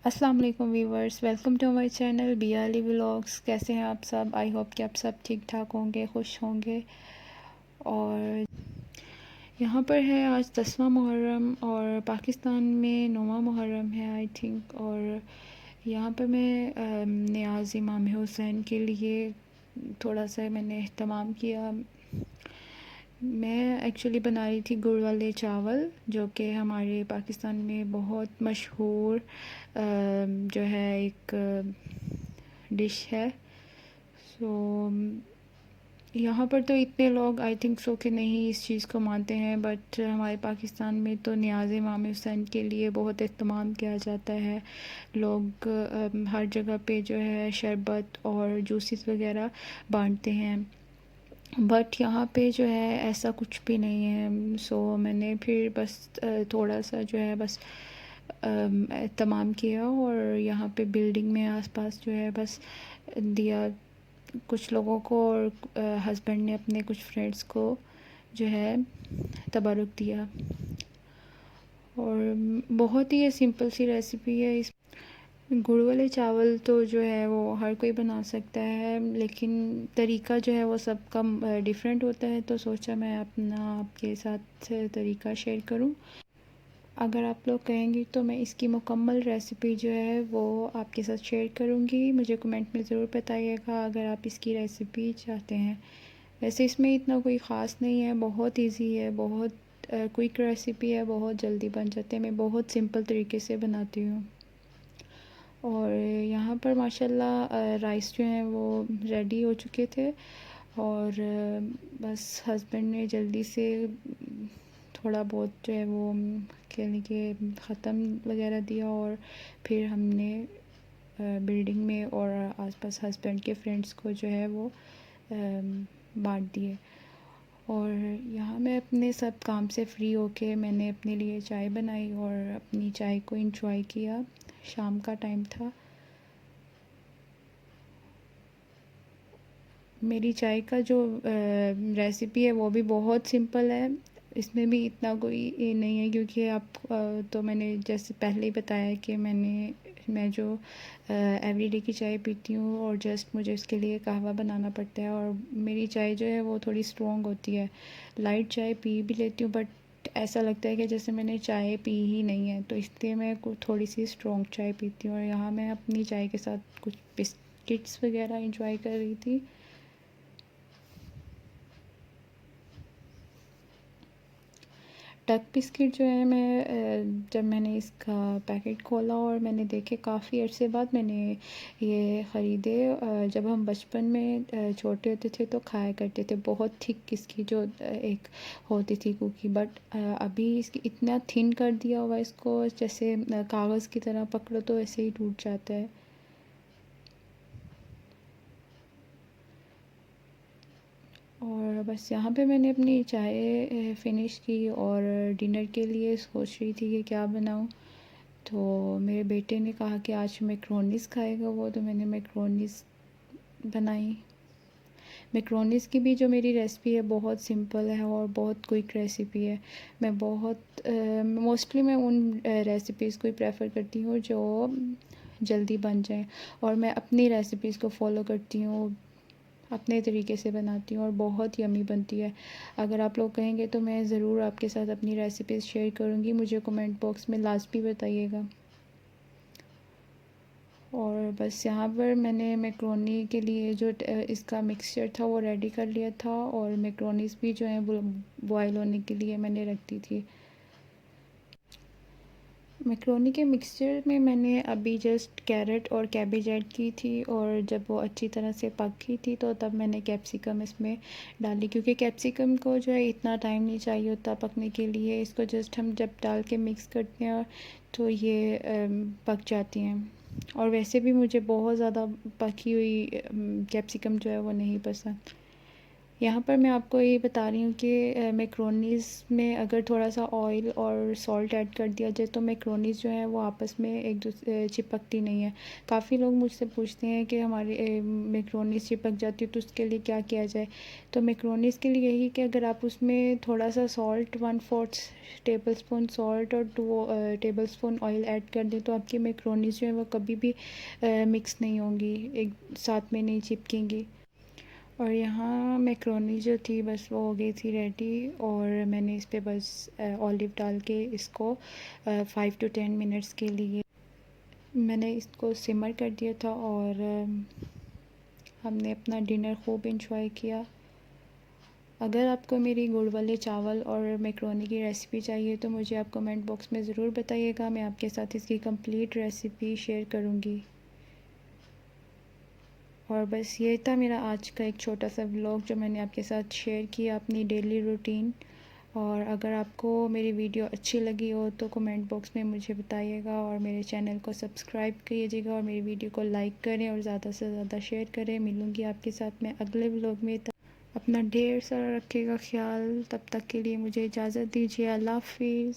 अस्सलाम वालेकुम viewers, welcome to my channel बियाली व्लॉग्स। कैसे हैं आप सब? आई होप कि आप सब ठीक ठाक होंगे, खुश होंगे। और यहाँ पर है आज 10वां मुहर्रम और पाकिस्तान में 9वां मुहर्रम है आई थिंक। और यहाँ पर मैं नियाज़ इमाम हुसैन के लिए थोड़ा सा मैंने एहतमाम किया। मैं एक्चुअली बना रही थी गुड़ वाले चावल, जो कि हमारे पाकिस्तान में बहुत मशहूर जो है एक डिश है। सो यहाँ पर तो इतने लोग आई थिंक सो कि नहीं इस चीज़ को मानते हैं, बट हमारे पाकिस्तान में तो नियाज़ इमाम हुसैन के लिए बहुत एहतमाम किया जाता है। लोग हर जगह पे जो है शरबत और जूसेस वगैरह बांटते हैं, बट यहाँ पे जो है ऐसा कुछ भी नहीं है। सो मैंने फिर बस थोड़ा सा जो है बस तमाम किया और यहाँ पे बिल्डिंग में आसपास जो है बस दिया कुछ लोगों को, और हस्बैंड ने अपने कुछ फ्रेंड्स को जो है तबरुक दिया। और बहुत ही सिंपल सी रेसिपी है। इस गुड़ वाले चावल तो जो है वो हर कोई बना सकता है, लेकिन तरीका जो है वो सबका डिफरेंट होता है, तो सोचा मैं अपना आपके साथ तरीका शेयर करूं। अगर आप लोग कहेंगी तो मैं इसकी मुकम्मल रेसिपी जो है वो आपके साथ शेयर करूंगी। मुझे कमेंट में ज़रूर बताइएगा अगर आप इसकी रेसिपी चाहते हैं। वैसे इसमें इतना कोई ख़ास नहीं है, बहुत इजी है, बहुत क्विक रेसिपी है, बहुत जल्दी बन जाते हैं। मैं बहुत सिंपल तरीके से बनाती हूँ। और यहाँ पर माशाल्लाह राइस जो हैं वो रेडी हो चुके थे, और बस हस्बैंड ने जल्दी से थोड़ा बहुत जो है वो कहने के ख़त्म वगैरह दिया, और फिर हमने बिल्डिंग में और आसपास हस्बैंड के फ्रेंड्स को जो है वो बांट दिए। और यहाँ मैं अपने सब काम से फ्री होके मैंने अपने लिए चाय बनाई और अपनी चाय को इंजॉय किया। शाम का टाइम था। मेरी चाय का जो रेसिपी है वो भी बहुत सिंपल है। इसमें भी इतना कोई ये नहीं है, क्योंकि आप तो मैंने जैसे पहले ही बताया कि मैं जो एवरीडे की चाय पीती हूँ, और जस्ट मुझे उसके लिए कहवा बनाना पड़ता है। और मेरी चाय जो है वो थोड़ी स्ट्रॉन्ग होती है। लाइट चाय पी भी लेती हूँ, बट ऐसा लगता है कि जैसे मैंने चाय पी ही नहीं है, तो इसलिए मैं थोड़ी सी स्ट्रॉन्ग चाय पीती हूँ। और यहाँ मैं अपनी चाय के साथ कुछ बिस्किट्स वगैरह इंजॉय कर रही थी। टक बिस्किट जो है जब मैंने इसका पैकेट खोला और मैंने देखे, काफ़ी अरसे बाद मैंने ये ख़रीदे। जब हम बचपन में छोटे होते थे तो खाया करते थे, बहुत थिक इसकी जो एक होती थी कुकी। बट अभी इसकी इतना थिन कर दिया हुआ इसको, जैसे कागज़ की तरह पकड़ो तो ऐसे ही टूट जाता है। और बस यहाँ पे मैंने अपनी चाय फ़िनिश की और डिनर के लिए सोच रही थी कि क्या बनाऊँ। तो मेरे बेटे ने कहा कि आज मैक्रोनीस खाएगा वो, तो मैंने मैक्रोनीस बनाई। मैक्रोनीस की भी जो मेरी रेसिपी है बहुत सिंपल है और बहुत क्विक रेसिपी है। मैं बहुत मोस्टली मैं उन रेसिपीज़ को ही प्रेफर करती हूँ जो जल्दी बन जाएं, और मैं अपनी रेसिपीज़ को फॉलो करती हूँ, अपने तरीके से बनाती हूँ और बहुत यम्मी बनती है। अगर आप लोग कहेंगे तो मैं ज़रूर आपके साथ अपनी रेसिपीज़ शेयर करूँगी, मुझे कमेंट बॉक्स में लाजमी बताइएगा। और बस यहाँ पर मैंने मैक्रोनी के लिए जो इसका मिक्सचर था वो रेडी कर लिया था, और मैक्रोनीस भी जो है बॉयल होने के लिए मैंने रख दी थी। मैक्रोनी के मिक्सचर में मैंने अभी जस्ट कैरेट और कैबेज ऐड की थी, और जब वो अच्छी तरह से पक गई थी तो तब मैंने कैप्सिकम इसमें डाली, क्योंकि कैप्सिकम को जो है इतना टाइम नहीं चाहिए होता पकने के लिए। इसको जस्ट हम जब डाल के मिक्स करते हैं तो ये पक जाती हैं। और वैसे भी मुझे बहुत ज़्यादा पकी हुई कैप्सिकम जो है वो नहीं पसंद। यहाँ पर मैं आपको ये बता रही हूँ कि मैक्रोनीज़ में अगर थोड़ा सा ऑयल और सॉल्ट ऐड कर दिया जाए तो मैक्रोनीज़ जो है वो आपस में एक दूसरे चिपकती नहीं है। काफ़ी लोग मुझसे पूछते हैं कि हमारी मैक्रोनीज़ चिपक जाती है तो उसके लिए क्या किया जाए। तो मैक्रोनीज़ के लिए यही कि अगर आप उसमें थोड़ा सा सॉल्ट 1/4 टेबल स्पून सॉल्ट और 2 टेबल स्पून ऑयल ऐड कर दें तो आपकी मैक्रोनीज़ जो है वो कभी भी मिक्स नहीं होंगी, एक साथ में नहीं चिपकेंगी। और यहाँ मैक्रोनी जो थी बस वो हो गई थी रेडी, और मैंने इस पे बस ऑलिव डाल के इसको 5 to 10 मिनट्स के लिए मैंने इसको सिमर कर दिया था, और हमने अपना डिनर खूब इंजॉय किया। अगर आपको मेरी गुड़ वाले चावल और मैक्रोनी की रेसिपी चाहिए तो मुझे आप कमेंट बॉक्स में ज़रूर बताइएगा, मैं आपके साथ इसकी कंप्लीट रेसिपी शेयर करूँगी। और बस ये था मेरा आज का एक छोटा सा व्लॉग जो मैंने आपके साथ शेयर किया, अपनी डेली रूटीन। और अगर आपको मेरी वीडियो अच्छी लगी हो तो कमेंट बॉक्स में मुझे बताइएगा, और मेरे चैनल को सब्सक्राइब कीजिएगा, और मेरी वीडियो को लाइक करें और ज़्यादा से ज़्यादा शेयर करें। मिलूँगी आपके साथ मैं अगले व्लॉग में। अपना ढेर सारा रखिएगा ख्याल। तब तक के लिए मुझे इजाज़त दीजिए। अल्लाह हाफिज़।